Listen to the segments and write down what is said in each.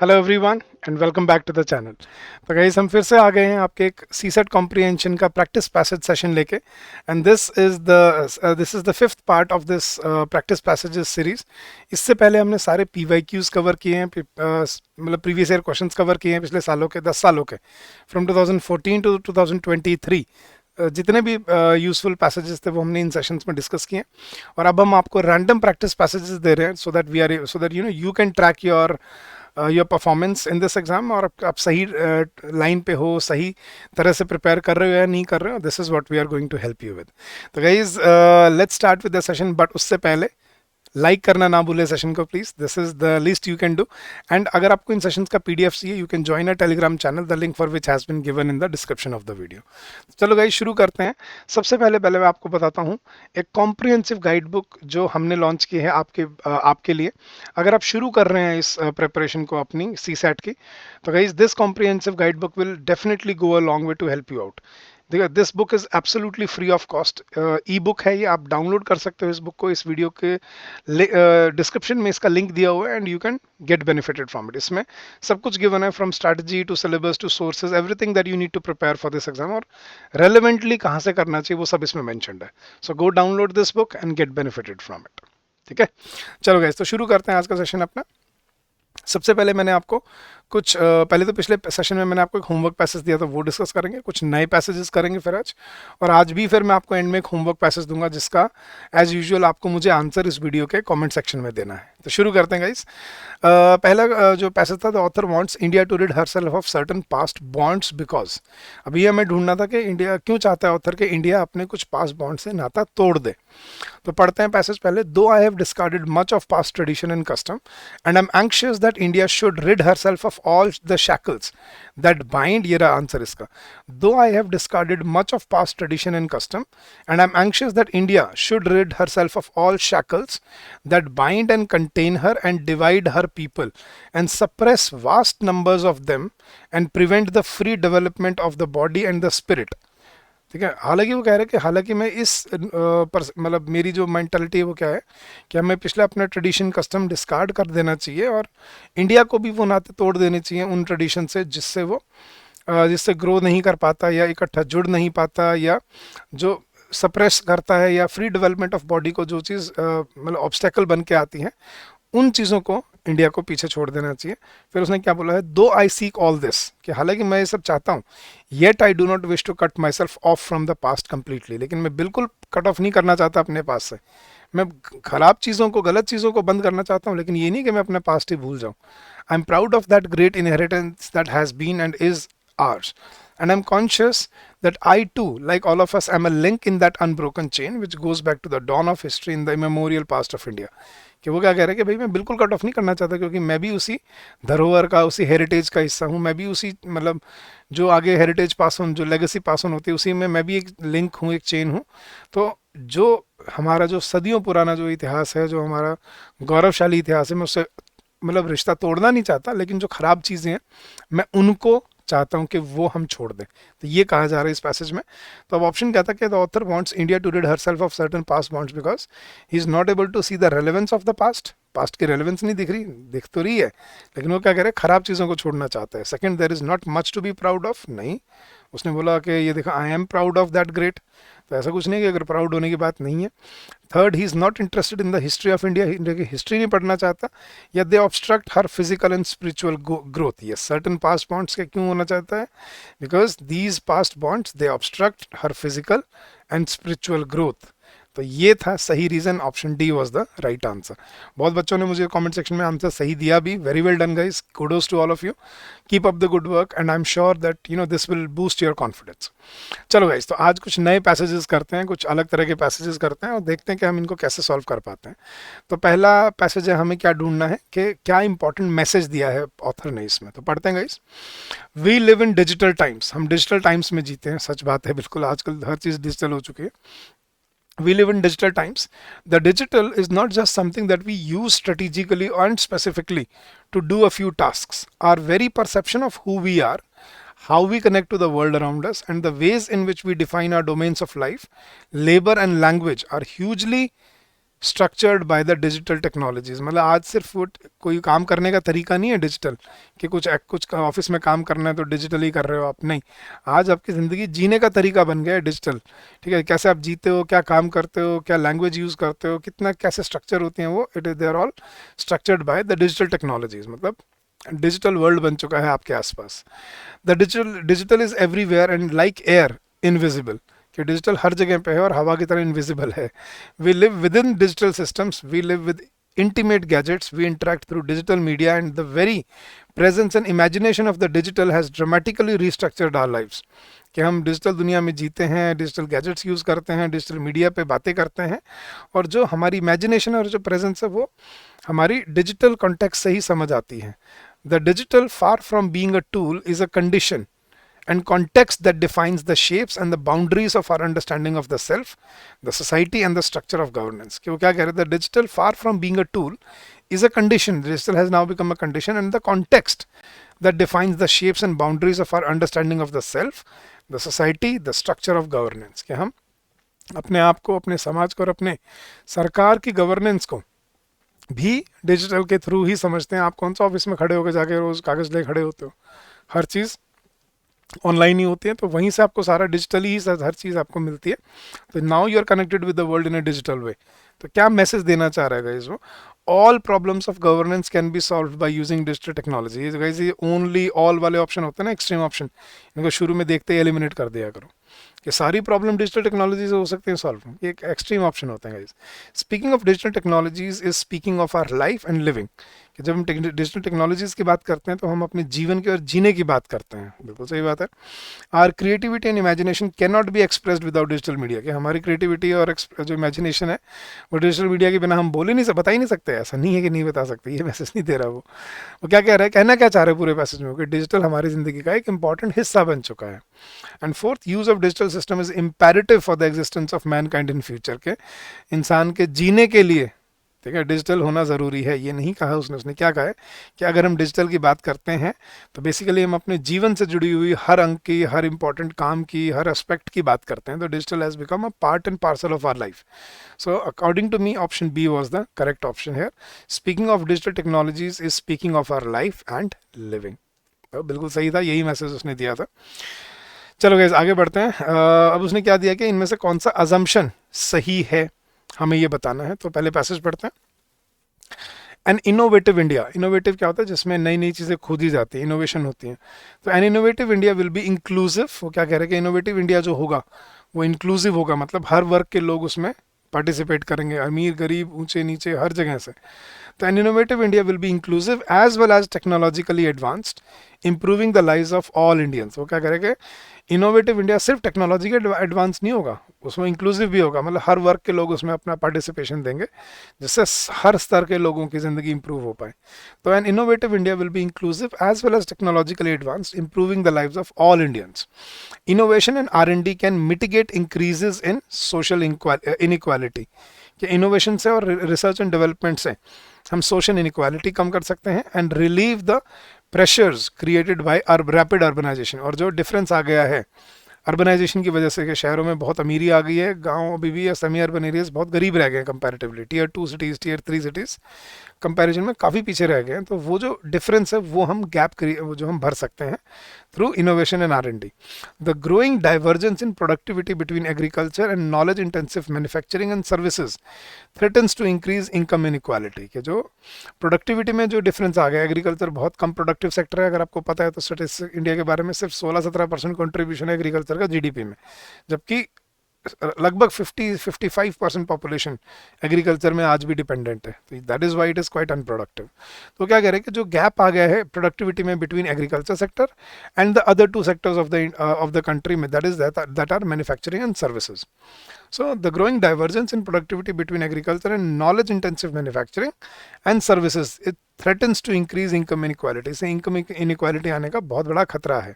Hello everyone and welcome back to the channel. तो guys हम फिर से आ गए हैं आपके एक सीसेट कॉम्प्रिहेंशन का प्रैक्टिस पैसेज सेशन लेके। And this is the fifth part of this practice passages series. इससे पहले हमने सारे पीवाईक्यूज कवर किए हैं, मतलब प्रीवियस ईयर क्वेश्चंस कवर किए हैं पिछले सालों के 10 सालों के, फ्रॉम 2014 टू 2023। जितने भी यूजफुल पैसेजेस थे वो हमने इन सेशंस में डिस्कस किए हैं। और अब हम आपको रैंडम प्रैक्टिस पैसेजेस दे रहे हैं so that you can track your performance in this exam, और आप सही लाइन पे हो, सही तरह से प्रिपेयर कर रहे हो या नहीं कर रहे हो। This is what we are going to help you with. तो guys let's start with the session, but उससे पहले लाइक करना ना भूले सेशन को please. This is the least you can do. And अगर आपको इन सेशंस का पीडीएफ चाहिए, you can join a Telegram channel, the link for which has been given in the description of the video. चलो guys शुरू करते हैं। सबसे पहले पहले मैं आपको बताता हूँ एक कॉम्प्रिहेंसिव गाइड बुक जो हमने लॉन्च की है आपके लिए। अगर आप शुरू कर रहे हैं इस प्रिपरेशन को अपनी सी सेट की, तो guys this comprehensive guide book will definitely go a long way to help you out. देखिए, this book is absolutely free of cost. E book है ये, आप डाउनलोड कर सकते हो इस बुक को। इस वीडियो के डिस्क्रिप्शन में इसका लिंक दिया हुआ है and you can get benefited from it. इसमें सब कुछ गिवन है, from strategy to syllabus to sources, everything that you need to prepare for this exam, और रेलिवेंटली कहाँ से करना चाहिए वो सब इसमें मेंशन्ड है। So go download this book and get benefited from it. ठीक है, चलो गाइस, तो शुरू करते हैं आज का सेशन अपना। सबसे पहले मैंने आपको पहले तो पिछले सेशन में मैंने आपको एक होमवर्क पैसेज दिया था, वो डिस्कस करेंगे। कुछ नए पैसेजेस करेंगे फिर आज, और आज भी फिर मैं आपको एंड में एक होमवर्क पैसेज दूंगा जिसका एज यूजुअल आपको मुझे आंसर इस वीडियो के कमेंट सेक्शन में देना है। तो शुरू करते हैं गाइस। पहला जो पैसेज था, the author wants India to rid herself of certain past bonds because. अभी ये हमें ढूंढना था कि इंडिया क्यों चाहता है ऑथर कि इंडिया अपने कुछ पास्ट बॉन्ड से नाता तोड़ दे। तो पढ़ते हैं पैसेज पहले। Though I have discarded much of past tradition and custom and I am anxious that India should rid herself of all the shackles that bind, ये रहा आंसर इसका। Though I have discarded much of past tradition and custom and I am anxious that India should rid herself of all shackles that bind and contain her and divide her people and suppress vast numbers of them and prevent the free development of the body and the spirit। ठीक है, हालांकि वो कह रहे हैं कि हालांकि मैं मतलब मेरी जो मेंटालिटी है वो क्या है कि हमें पिछले अपना ट्रेडिशन कस्टम डिस्कार्ड कर देना चाहिए और इंडिया को भी वो नाते तोड़ देने चाहिए उन ट्रेडिशन से जिससे ग्रो नहीं कर पाता या इकट्ठा जुड़ नहीं पाता, या जो सप्रेस करता है, या फ्री डेवलपमेंट ऑफ बॉडी को जो चीज़ मतलब ऑब्स्टेकल बन के आती हैं, उन चीज़ों को इंडिया को पीछे छोड़ देना चाहिए। फिर उसने क्या बोला है, दो आई सीक ऑल दिस, कि हालांकि मैं ये सब चाहता हूँ, yet I do not wish to cut myself off from the past completely, लेकिन मैं बिल्कुल कट ऑफ नहीं करना चाहता अपने पास से। मैं खराब चीज़ों को, गलत चीज़ों को बंद करना चाहता हूँ, लेकिन ये नहीं कि मैं अपने पास्ट ही भूल जाऊँ। I am proud of that great inheritance that has been and is ours. And I'm conscious that I too, like all of us, am a link in that unbroken chain which goes back to the dawn of history in the immemorial past of India। कि वो क्या कह रहे हैं कि भाई मैं बिल्कुल कट ऑफ नहीं करना चाहता, क्योंकि मैं भी उसी धरोहर का, उसी हेरिटेज का हिस्सा हूँ। मैं भी उसी मतलब जो आगे हेरिटेज पास ऑन, जो लेगेसी पास ऑन होती है, उसी में मैं भी एक लिंक हूँ, एक चेन हूँ। तो जो हमारा जो सदियों पुराना जो इतिहास है, जो हमारा गौरवशाली इतिहास है, मैं उससे मतलब रिश्ता तोड़ना नहीं चाहता, लेकिन जो खराब चीज़ें हैं मैं उनको चाहता हूं कि वो हम छोड़ दें। तो ये कहा जा रहा है इस पैसेज में। तो अब ऑप्शन क्या था कि the author wants India to rid herself of certain past bonds because he is not able to see the relevance of the past की रेलेवेंस नहीं दिख रही, दिख तो रही है, लेकिन वो क्या कह रहे हैं, खराब चीज़ों को छोड़ना चाहता है। Second, there is not much to be proud of, नहीं, उसने बोला कि ये देखा, I am proud of that great, तो ऐसा कुछ नहीं कि अगर प्राउड होने की बात नहीं है। Third, he is not interested in the history of India, India की हिस्ट्री नहीं पढ़ना चाहता, या they obstruct her physical and spiritual growth. ये सर्टन पास्ट बॉन्ड्स के क्यों होना चाहता है, because these past bonds they obstruct her physical and spiritual growth. तो ये था सही reason, option D was the right answer. बहुत बच्चों ने मुझे कमेंट सेक्शन में आंसर सही दिया भी, very well done guys, kudos to all of you, keep up the good work and I am sure that this will boost your confidence. चलो guys, तो आज कुछ नए पैसेजेस करते हैं, कुछ अलग तरह के पैसेजेस करते हैं और देखते हैं कि हम इनको कैसे सॉल्व कर पाते हैं। तो पहला पैसेज है, हमें क्या ढूंढना है कि क्या इंपॉर्टेंट मैसेज दिया है ऑथर ने इसमें। तो पढ़ते हैं guys. We live in digital times, हम डिजिटल टाइम्स में जीते हैं, सच बात है, बिल्कुल आजकल हर चीज़ डिजिटल हो चुकी है। We live in digital times. The digital is not just something that we use strategically and specifically to do a few tasks. Our very perception of who we are, how we connect to the world around us, and the ways in which we define our domains of life, labor, and language are hugely structured by the digital technologies. मतलब आज सिर्फ वो कोई काम करने का तरीका नहीं है डिजिटल, कि कुछ ऑफिस में काम करना है तो डिजिटल ही कर रहे हो आप, नहीं। आज आपकी ज़िंदगी जीने का तरीका बन गया है डिजिटल। ठीक है, कैसे आप जीते हो, क्या काम करते हो, क्या लैंग्वेज यूज़ करते हो, कितना कैसे स्ट्रक्चर होती हैं वो, it is they are all structured by the digital technologies. मतलब डिजिटल वर्ल्ड बन चुका है आपके आसपास। The digital is everywhere and like air invisible, कि डिजिटल हर जगह पे है और हवा की तरह इनविजिबल है। We live within digital systems, we live with intimate gadgets, we interact through digital media, and the very presence and imagination of the digital has dramatically restructured our lives। कि हम digital दुनिया में जीते हैं, digital gadgets use करते हैं, digital media पे बातें करते हैं, और जो हमारी इमेजिनेशन और जो प्रेजेंस है वो हमारी डिजिटल कॉन्टेक्स्ट से ही समझ आती है। The digital far from being a tool is a condition and context that defines the shapes and the boundaries of our understanding of the self, the society, and the structure of governance। कि वो क्या कह रहे थे, digital far from being a tool is a condition, digital has now become a condition and the context that defines the shapes and boundaries of our understanding of the self, the society, the structure of governance। कि हम अपने आप को, अपने समाज को और अपने सरकार की गवर्नेंस को भी डिजिटल के थ्रू ही समझते हैं। आप कौन सा ऑफिस में खड़े होकर जाके रोज कागज ले खड़े होते हो, हर चीज़ ऑनलाइन ही होती है, तो वहीं से आपको सारा डिजिटली ही हर चीज़ आपको मिलती है। तो now you are connected with the world in a digital way. तो क्या मैसेज देना चाह रहा है गाइस वो, all problems of governance can be solve by using digital technology. Guys ये ओनली ऑल वाले ऑप्शन होते हैं ना, एक्सट्रीम ऑप्शन, इनको शुरू में देखते ही एलिमिनेट कर दिया करो कि सारी प्रॉब्लम डिजिटल टेक्नोलॉजी से हो सकते हैं सॉल्व। ये एक एक्सट्रीम ऑप्शन होते हैं guys. Speaking of digital technologies is speaking of our life and living. कि जब हम डिजिटल टेक्नोलॉजीज की बात करते हैं तो हम अपने जीवन की और जीने की बात करते हैं, बिल्कुल सही बात है। Our creativity and imagination can not be expressed without digital media. कि हमारी क्रिएटिविटी और जो इमेजिनेशन है वो डिजिटल मीडिया के बिना हम बोल ही नहीं बता ही नहीं सकते। ऐसा नहीं है कि नहीं बता सकते, ये मैसेज नहीं दे रहा वो क्या कह रहा है, कहना क्या चाह रहे हैं पूरे मैसेज में, कि डिजिटल हमारी ज़िंदगी का एक इंपॉर्टेंट हिस्सा बन चुका है। And fourth, use of digital system is imperative for the existence of Mankind in future. के इंसान के जीने के लिए, ठीक है, डिजिटल होना ज़रूरी है। ये नहीं कहा उसने क्या कहा है कि अगर हम डिजिटल की बात करते हैं तो बेसिकली हम अपने जीवन से जुड़ी हुई हर अंक की, हर इंपॉर्टेंट काम की, हर एस्पेक्ट की बात करते हैं। तो digital has become a part and parcel of our life. So according to me option B was the correct option here. Speaking of digital technologies is speaking of our life and living. तो बिल्कुल सही था, यही message उसने दिया था। चलो guys आगे बढ़ते हैं। अब उसने क्या दिया कि इनमें से कौन सा अजम्पशन सही है, हमें ये बताना है। तो पहले पैसेज पढ़ते हैं। एन इनोवेटिव इंडिया, इनोवेटिव क्या होता है, जिसमें नई नई चीज़ें खोदी जाती हैं, इनोवेशन होती हैं। तो an innovative India will be inclusive. वो क्या कह रहे हैं कि इनोवेटिव इंडिया जो होगा वो इंक्लूसिव होगा, मतलब हर वर्ग के लोग उसमें पार्टिसिपेट करेंगे, अमीर गरीब ऊंचे नीचे हर जगह से। तो an innovative India will be inclusive as well as technologically advanced, improving the lives of all Indians. वो क्या करेंगे, इनोवेटिव इंडिया सिर्फ टेक्नोलॉजी के एडवांस नहीं होगा, उसमें इंक्लूसिव भी होगा, मतलब हर वर्ग के लोग उसमें अपना पार्टिसिपेशन देंगे, जिससे हर स्तर के लोगों की ज़िंदगी इंप्रूव हो पाए। तो an innovative India will be inclusive as well as technologically advanced, improving the lives of all Indians. Innovation and R&D can mitigate increases in social inequality. कि इनोवेशन से और रिसर्च एंड डेवलपमेंट से हम social inequality कम कर सकते हैं and relieve the pressures created by rapid urbanisation. और जो डिफरेंस आ गया है अर्बनाइजेशन की वजह से, कि शहरों में बहुत अमीरी आ गई है, गांव अभी भी या सेमी अर्बन एरियाज बहुत गरीब रह गए हैं comparatively, tier 2 cities, tier 3 cities comparison में काफ़ी पीछे रह गए हैं। तो वो जो डिफरेंस है वो हम वो जो हम भर सकते हैं through innovation and R&D। The growing divergence in productivity between agriculture and knowledge intensive manufacturing and services threatens to increase income inequality. के जो प्रोडक्टिविटी में जो डिफरेंस आ गया, एग्रीकल्चर बहुत कम प्रोडक्टिव सेक्टर है, अगर आपको पता है तो स्टेटिस्टिक्स इंडिया के बारे में सिर्फ 16-17% कॉन्ट्रीब्यूशन है एग्रीकल्चर का GDP में, जबकि लगभग 50-55% पॉपुलेशन एग्रीकल्चर में आज भी डिपेंडेंट है। तो that is why it is quite unproductive. तो क्या कह रहे हैं कि जो गैप आ गया है प्रोडक्टिविटी में between agriculture sector and the other 2 sectors of the country में, that are manufacturing and services. So the growing divergence in productivity between agriculture and knowledge intensive manufacturing and services, it threatens to increase income inequality। से income inequality आने का बहुत बड़ा खतरा है।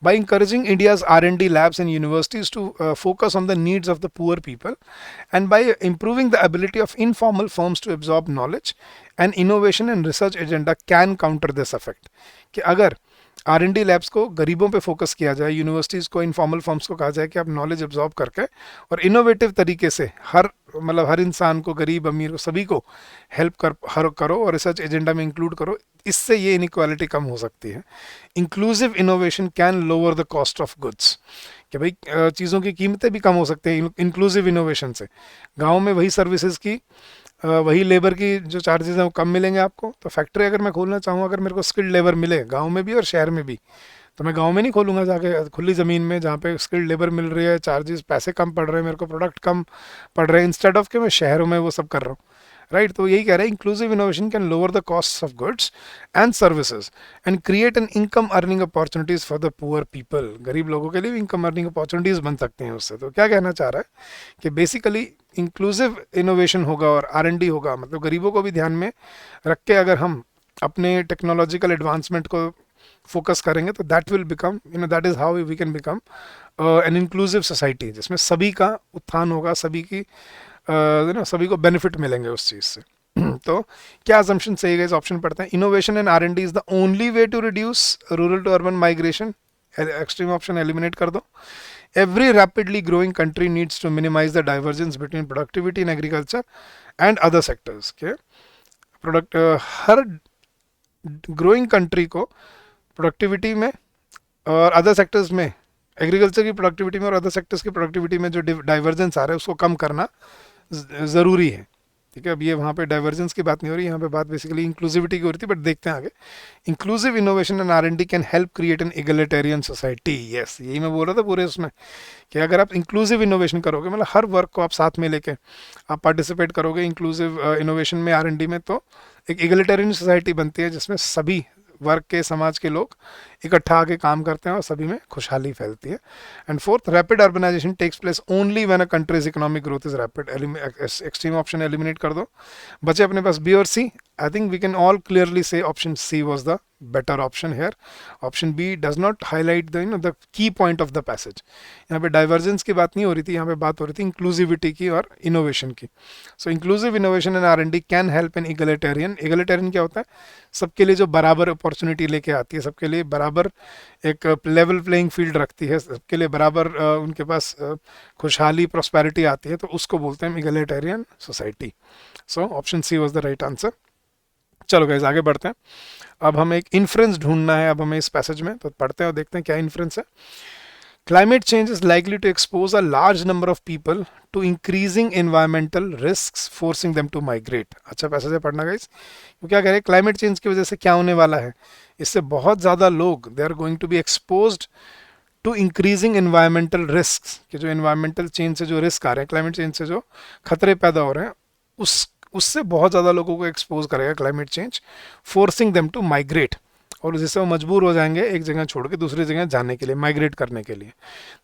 By encouraging India's R&D labs and universities to focus on the needs of the poor people and by improving the ability of informal firms to absorb knowledge, and innovation and research agenda can counter this effect। कि अगर R&D labs को गरीबों पे focus किया जाए, universities को, informal firms को कहा जाए कि आप नॉलेज एब्जॉर्ब करके और इनोवेटिव तरीके से हर इंसान को, गरीब अमीर को, सभी को हेल्प करो और रिसर्च एजेंडा में इंक्लूड करो। इससे ये इनइक्वालिटी कम हो सकती है। Inclusive innovation can lower the cost of goods, कि भाई चीज़ों की कीमतें भी कम हो सकती हैं इंक्लूसिव इनोवेशन से। गाँव में वही सर्विसेज की वही लेबर की जो चार्जेस हैं वो कम मिलेंगे आपको। तो फैक्ट्री अगर मैं खोलना चाहूँ, अगर मेरे को स्किल्ड लेबर मिले गांव में भी और शहर में भी, तो मैं गांव में नहीं खोलूँगा जाके खुली ज़मीन में जहाँ पे स्किल्ड लेबर मिल रही है, चार्जेस पैसे कम पड़ रहे हैं, मेरे को प्रोडक्ट कम पड़ रहे हैं, इंस्टेड ऑफ कि मैं शहरों में वो सब कर रहा हूँ। राइट, तो यही कह रहे हैं, inclusive innovation can lower the cost of goods and services and create an income earning opportunities for the poor people. गरीब लोगों के लिए भी इनकम अर्निंग अपॉर्चुनिटीज बन सकती हैं उससे। तो क्या कहना चाह रहा है कि बेसिकली इंक्लूसिव इनोवेशन होगा और R&D होगा, मतलब गरीबों को भी ध्यान में रख के अगर हम अपने टेक्नोलॉजिकल एडवांसमेंट को फोकस करेंगे तो that will become, that is how we can become an inclusive society, जिसमें सभी का उत्थान होगा, सभी को बेनिफिट मिलेंगे उस चीज़ से। तो क्या असम्पशन सही है, इस ऑप्शन पढ़ते हैं। Innovation and R&D is the only way to reduce rural to urban migration, extreme option eliminate कर दो। Every rapidly growing country needs to minimize the divergence between productivity in agriculture and other sectors. Okay? Her growing country को productivity में और other sectors में, agriculture की productivity में और other sectors की प्रोडक्टिविटी में जो डाइवर्जेंस आ रहा है उसको कम करना ज़रूरी है। ठीक है, अब ये वहाँ पे डाइवर्जेंस की बात नहीं हो रही, यहाँ पे बात बेसिकली इंक्लूसिविटी की हो रही थी, बट देखते हैं आगे। Inclusive innovation and R&D can help create an egalitarian society. Yes, यही मैं बोल रहा था पूरे उसमें कि अगर आप इंक्लूसिव इनोवेशन करोगे, मतलब हर वर्क को आप साथ में लेके आप पार्टिसिपेट करोगे इंक्लूसिव इनोवेशन में, R&D में, तो एक इगलिटेरियन सोसाइटी बनती है जिसमें सभी वर्ग के, समाज के लोग इकट्ठा आके काम करते हैं और सभी में खुशहाली फैलती है। And fourth, rapid urbanisation takes place only when a country's economic growth is rapid. Extreme option eliminate कर दो, बचे अपने पास बी और C. I think we can all clearly see option C was the better option here. Option B does not highlight the key point of the passage. यहाँ पे divergence की बात नहीं हो रही थी, यहाँ पे बात हो रही थी इंक्लूसिविटी की और इनोवेशन की। So inclusive innovation and R&D can help in egalitarian. Egalitarian क्या होता है? सबके लिए जो बराबर अपॉर्चुनिटी लेके आती है, सबके लिए बराबर एक लेवल प्लेइंग फील्ड रखती है, सबके लिए बराबर उनके पास खुशहाली, प्रॉस्पेरिटी आती है, तो उसको बोलते हैं egalitarian society. So option C was the right answer. चलो गाइस आगे बढ़ते हैं। अब हमें एक इन्फ्रेंस ढूंढना है अब हमें इस पैसेज में, तो पढ़ते हैं और देखते हैं क्या इन्फ्रेंस है। Climate change is likely to expose a large number of people to increasing environmental risks, forcing them to migrate। अच्छा पैसेज है, पढ़ना गाइस। वो क्या कह रहे हैं, क्लाइमेट चेंज की वजह से क्या होने वाला है, इससे बहुत ज़्यादा लोग they are going to be exposed to increasing environmental risk, कि जो एनवायरमेंटल चेंज से जो रिस्क आ रहे हैं, क्लाइमेट चेंज से जो खतरे पैदा हो रहे हैं, उससे बहुत ज़्यादा लोगों को एक्सपोज करेगा climate change, forcing them to migrate, और जिससे वो मजबूर हो जाएंगे एक जगह छोड़ के दूसरी जगह जाने के लिए, माइग्रेट करने के लिए।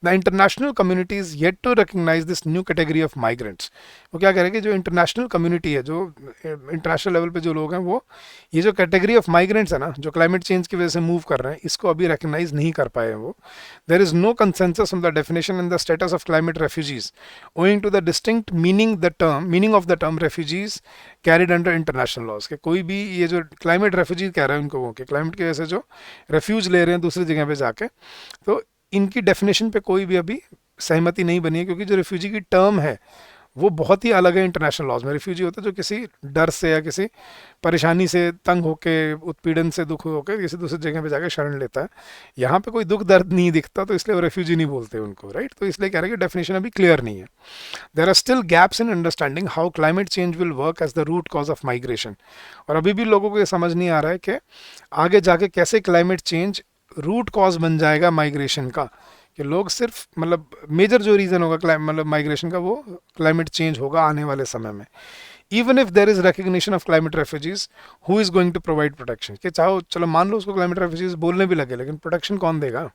The international community is yet to recognise this new category of migrants. वो क्या कह रहे हैं कि जो इंटरनेशनल कम्युनिटी है, जो इंटरनेशनल लेवल पे जो लोग हैं, वो ये जो कैटेगरी ऑफ माइग्रेंट्स है ना, जो क्लाइमेट चेंज की वजह से मूव कर रहे हैं, इसको अभी रिकग्नाइज नहीं कर पाए हैं वो। There is no consensus on the definition in the status of climate refugees owing to the distinct meaning of the term refugees carried under international laws. के कोई भी ये जो क्लाइमेट रेफ्यूजी कह रहे हैं उनको, वो कि क्लाइमेट की वजह से जो रेफ्यूज ले रहे हैं दूसरी जगह पे जाके, तो इनकी डेफिनेशन पे कोई भी अभी सहमति नहीं बनी है, क्योंकि जो रेफ्यूजी की टर्म है वो बहुत ही अलग है इंटरनेशनल लॉज में। रेफ्यूजी होता है जो किसी डर से या किसी परेशानी से तंग होके, उत्पीड़न से दुख होकर किसी दूसरी जगह पे जाकर शरण लेता है। यहाँ पे कोई दुख दर्द नहीं दिखता, तो इसलिए वो रेफ्यूजी नहीं बोलते उनको, राइट। तो इसलिए कह रहे हैं कि डेफिनेशन अभी क्लियर नहीं है। There are still gaps in understanding how climate change will work as the root cause of migration. और अभी भी लोगों को ये समझ नहीं आ रहा है कि आगे जाके कैसे क्लाइमेट चेंज रूट कॉज बन जाएगा माइग्रेशन का, कि लोग सिर्फ, मतलब मेजर जो रीज़न होगा मतलब माइग्रेशन का, वो क्लाइमेट चेंज होगा आने वाले समय में। Even if there is recognition of climate refugees, who is going to provide protection. कि चाहो चलो मान लो उसको क्लाइमेट रेफ्यूजीज बोलने भी लगे, लेकिन प्रोटेक्शन कौन देगा,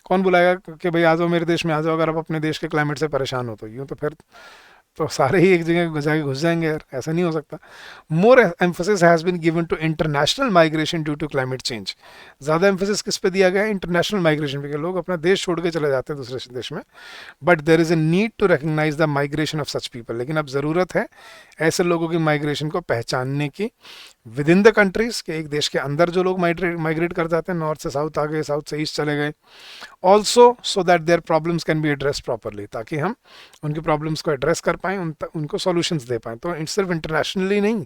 कौन बुलाएगा कि भाई आ जाओ मेरे देश में आ जाओ, अगर आप अपने देश के क्लाइमेट से परेशान हो तो। यूँ तो फिर तो सारे ही एक जगह जाके घुस जाएंगे यार, ऐसा नहीं हो सकता। More emphasis has been given to international migration due to climate change. ज़्यादा एम्फोसिस किस पे दिया गया है, इंटरनेशनल माइग्रेशन पे, कि लोग अपना देश छोड़ के चले जाते हैं दूसरे देश में। But there is a need to recognise the migration of such people. लेकिन अब ज़रूरत है ऐसे लोगों की माइग्रेशन को पहचानने की, विद इन द कंट्रीज, के एक देश के अंदर जो लोग माइग्रेट कर जाते हैं, नॉर्थ से साउथ आ गए, साउथ से ईस्ट चले गए, also so that their problems can be address properly, ताकि हम उनकी प्रॉब्लम्स को एड्रेस कर पाएँ, उनको सॉल्यूशंस दे पाएँ। तो सिर्फ इंटरनेशनली नहीं,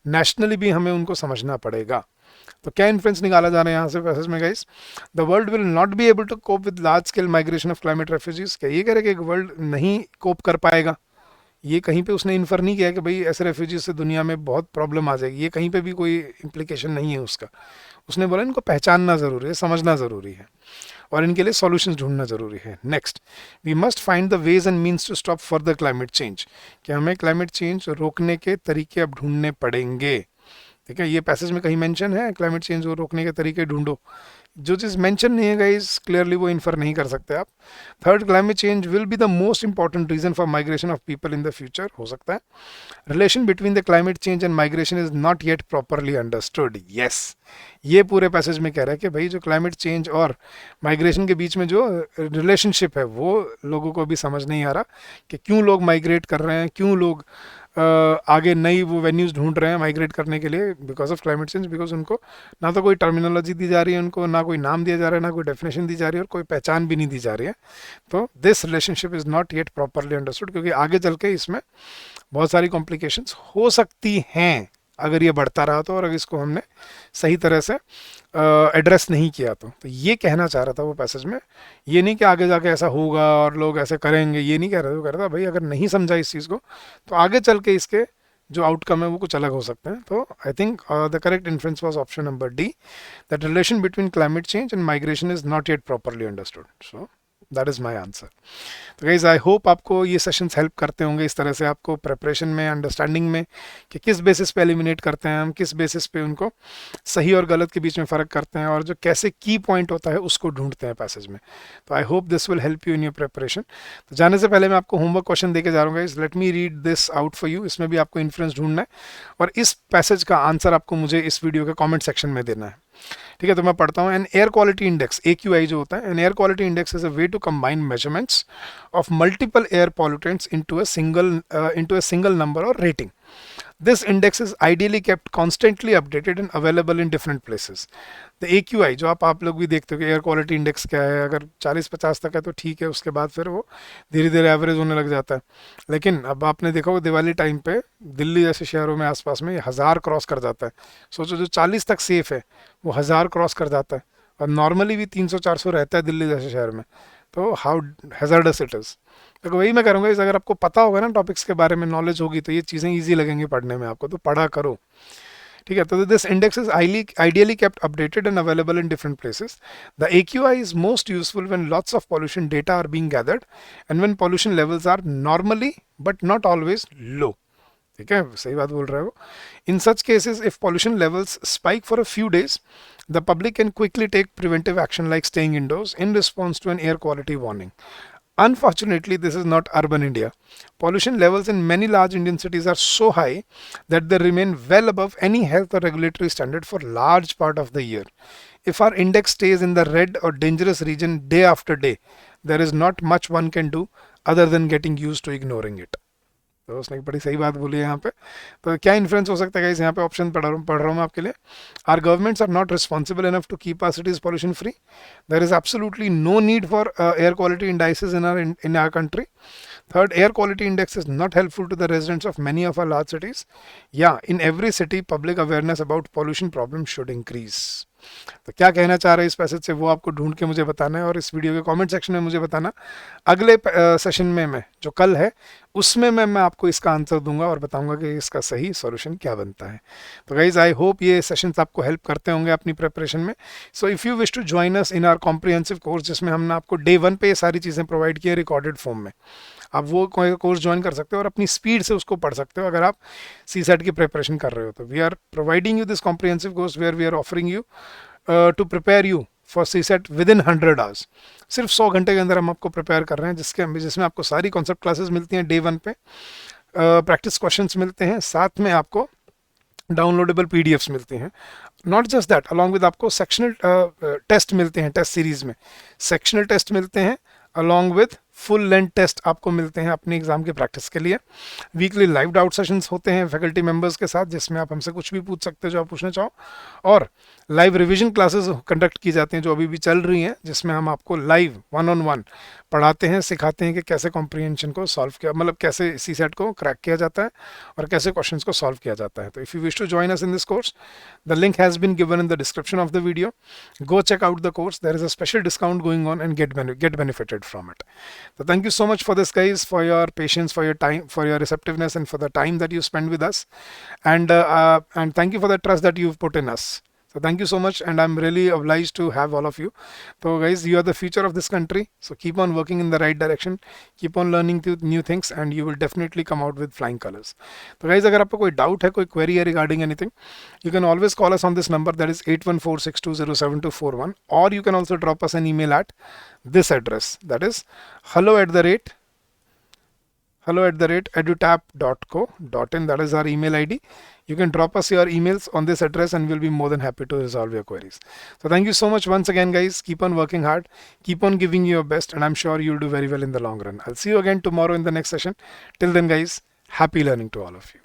नेशनली भी हमें उनको समझना पड़ेगा। तो क्या इन्फ्लुएंस निकाला जा रहा है यहाँ से पैसेज में guys? The world will not be able to cope with large scale migration of climate refugees. क्या ये कह रहे कि वर्ल्ड नहीं कोप कर पाएगा? ये कहीं पे उसने इन्फर नहीं किया कि भाई ऐसे रेफ्यूजीज से दुनिया में बहुत प्रॉब्लम आ जाएगी, ये कहीं पे भी कोई इम्प्लीकेशन नहीं है उसका। उसने बोला इनको पहचानना ज़रूरी है, समझना ज़रूरी है, और इनके लिए सॉल्यूशंस ढूंढना ज़रूरी है। Next, we must find the ways and means to stop further climate change. कि हमें क्लाइमेट चेंज रोकने के तरीके अब ढूंढने पड़ेंगे। ठीक है, ये पैसेज में कहीं मेंशन है क्लाइमेट चेंज को रोकने के तरीके ढूंढो? जो चीज़ मेंशन नहीं है गाइस, क्लियरली वो इन्फर नहीं कर सकते आप। Third, climate change will be the most important reason for migration of people in the future. हो सकता है relation between the climate change and migration is not yet properly understood. Yes, ये पूरे पैसेज में कह रहा है कि भाई जो क्लाइमेट चेंज और माइग्रेशन के बीच में जो रिलेशनशिप है वो लोगों को अभी समझ नहीं आ रहा, कि क्यों लोग माइग्रेट कर रहे हैं, क्यों लोग आगे नई वो वेन्यूज़ ढूंढ रहे हैं माइग्रेट करने के लिए because of climate change. Because उनको ना तो कोई टर्मिनोलॉजी दी जा रही है, उनको ना कोई नाम दिया जा रहा है, ना कोई डेफिनेशन दी जा रही है, और कोई पहचान भी नहीं दी जा रही है। तो this relationship is not yet properly understood, क्योंकि आगे चल के इसमें बहुत सारी कॉम्प्लिकेशंस हो सकती हैं अगर ये बढ़ता रहा तो, और अगर इसको हमने सही तरह से एड्रेस नहीं किया तो ये कहना चाह रहा था वो पैसेज में। ये नहीं कि आगे जाके ऐसा होगा और लोग ऐसे करेंगे, ये नहीं कह रहा था। वो कह रहा था भाई अगर नहीं समझा इस चीज़ को तो आगे चल के इसके जो आउटकम है वो कुछ अलग हो सकते हैं। तो I think the correct influence was option number D, that relation between climate change and migration is not yet properly understood. So that is my answer. तो गाइज आई होप आपको ये सेशंस हेल्प करते होंगे इस तरह से आपको preparation में, अंडरस्टैंडिंग में, कि किस बेसिस पे एलिमिनेट करते हैं हम, किस बेसिस पे उनको सही और गलत के बीच में फ़र्क करते हैं, और जो कैसे की पॉइंट होता है उसको ढूंढते हैं पैसेज में। तो I hope this will help you in your preparation. तो जाने से पहले मैं आपको होमवर्क क्वेश्चन देके जा रहा हूँ guys. Let me read this out for you. इसमें भी आपको इन्फ्लुएंस ढूंढना है, और इस पैसेज का आंसर आपको मुझे इस वीडियो के कॉमेंट सेक्शन में देना है। ठीक है, तो मैं पढ़ता हूँ। An air quality index, AQI जो होता है, an air quality index is a way to combine measurements of multiple air pollutants into a single number और rating. This index is ideally kept constantly updated and available in different places. The AQI जो आप लोग भी देखते हो कि air quality index क्या है, अगर 40-50 तक है तो ठीक है, उसके बाद फिर वो धीरे धीरे एवरेज होने लग जाता है। लेकिन अब आपने देखा होगा दिवाली टाइम पे दिल्ली जैसे शहरों में आसपास में 1000 क्रॉस कर जाता है। सोचो जो 40 तक सेफ है वो 1000 क्रॉस कर जाता है, और नॉर्मली भी 300-400 रहता है दिल्ली जैसे शहर में। तो हाउ हैजर्डस इट इज़। तो वही मैं करूँगा, इस अगर आपको पता होगा ना टॉपिक्स के बारे में, नॉलेज होगी, तो ये चीज़ें ईजी लगेंगी पढ़ने में आपको, तो पढ़ा करो। ठीक है, तो this index is ideally kept updated and available in different places. The AQI is most useful when lots of pollution data are being gathered and when pollution levels are normally but not always low. ठीक है, सही बात बोल रहे हो। In such cases if pollution levels spike for a few days, the public can quickly take preventive action like staying indoors in response to an air quality warning. Unfortunately, this is not urban India. Pollution levels in many large Indian cities are so high that they remain well above any health or regulatory standard for large part of the year. If our index stays in the red or dangerous region day after day, there is not much one can do other than getting used to ignoring it. तो उसने बड़ी सही बात बोली है यहाँ पे। तो क्या इन्फ्लुएंस हो सकता है गाइस? यहाँ पे ऑप्शन पढ़ रहा हूँ मैं आपके लिए। Our governments are not responsible enough to keep our cities pollution free. There is absolutely no need for air quality indices in our country. Third, air quality index is not helpful to the residents of many of our large cities. Yeah, in every city, public awareness about pollution problems should increase. तो क्या कहना चाह रहे हैं इस passage से वो आपको ढूंढ के मुझे बताना है, और इस वीडियो के कमेंट सेक्शन में मुझे बताना। अगले सेशन में मैं जो कल है उसमें मैं आपको इसका आंसर दूंगा और बताऊंगा कि इसका सही सॉल्यूशन क्या बनता है। तो गाइज आई होप ये सेशंस आपको हेल्प करते होंगे अपनी प्रिपरेशन में। So if you wish to join us in our comprehensive course, जिसमें हमने आपको डे 1 पे ये सारी चीज़ें प्रोवाइड की है रिकॉर्डेड फॉर्म में, आप वो कोर्स ज्वाइन कर सकते हो और अपनी स्पीड से उसको पढ़ सकते हो अगर आप CSAT की प्रिपरेशन कर रहे हो। तो we are providing you this comprehensive course where we are offering you to prepare you for CSAT within 100 hours. सिर्फ 100 घंटे के अंदर हम आपको प्रिपेयर कर रहे हैं, जिसमें आपको सारी कॉन्सेप्ट क्लासेस मिलती हैं डे 1 पे, प्रैक्टिस क्वेश्चंस मिलते हैं, साथ में आपको डाउनलोडेबल PDFs मिलती हैं। Not just that, along with आपको सेक्शनल टेस्ट मिलते हैं, टेस्ट सीरीज में सेक्शनल टेस्ट मिलते हैं along with full length test आपको मिलते हैं अपने एग्जाम की प्रैक्टिस के लिए। वीकली लाइव डाउट सेशंस होते हैं फैकल्टी मेंबर्स के साथ, जिसमें आप हमसे कुछ भी पूछ सकते हो जो आप पूछना चाहो। और लाइव रिवीजन क्लासेस कंडक्ट की जाती हैं जो अभी भी चल रही हैं, जिसमें हम आपको लाइव 1-on-1 पढ़ाते हैं, सिखाते हैं कि कैसे कॉम्प्रिहेंशन को सॉल्व किया, मतलब कैसे सी सेट को क्रैक किया जाता है और कैसे क्वेश्चन को सॉल्व किया जाता है। तो if you wish to join us in this course, the link has been given in the description of the video. Go check out the course. There is a special discount going on and get benefited from it. So thank you so much for this, guys, for your patience, for your time, for your receptiveness, and for the time that you spend with us. And thank you for the trust that you've put in us. So thank you so much, and I'm really obliged to have all of you. So guys, you are the future of this country. So keep on working in the right direction. Keep on learning new things, and you will definitely come out with flying colors. So guys, अगर आपको कोई doubt है, कोई query है regarding anything, you can always call us on this number, that is 8146207241, or you can also drop us an email at this address, that is hello@edutap.co.in. That is our email ID. You can drop us your emails on this address and we'll be more than happy to resolve your queries. So thank you so much once again, guys. Keep on working hard, keep on giving your best, and I'm sure you'll do very well in the long run. I'll see you again tomorrow in the next session. Till then, guys, happy learning to all of you.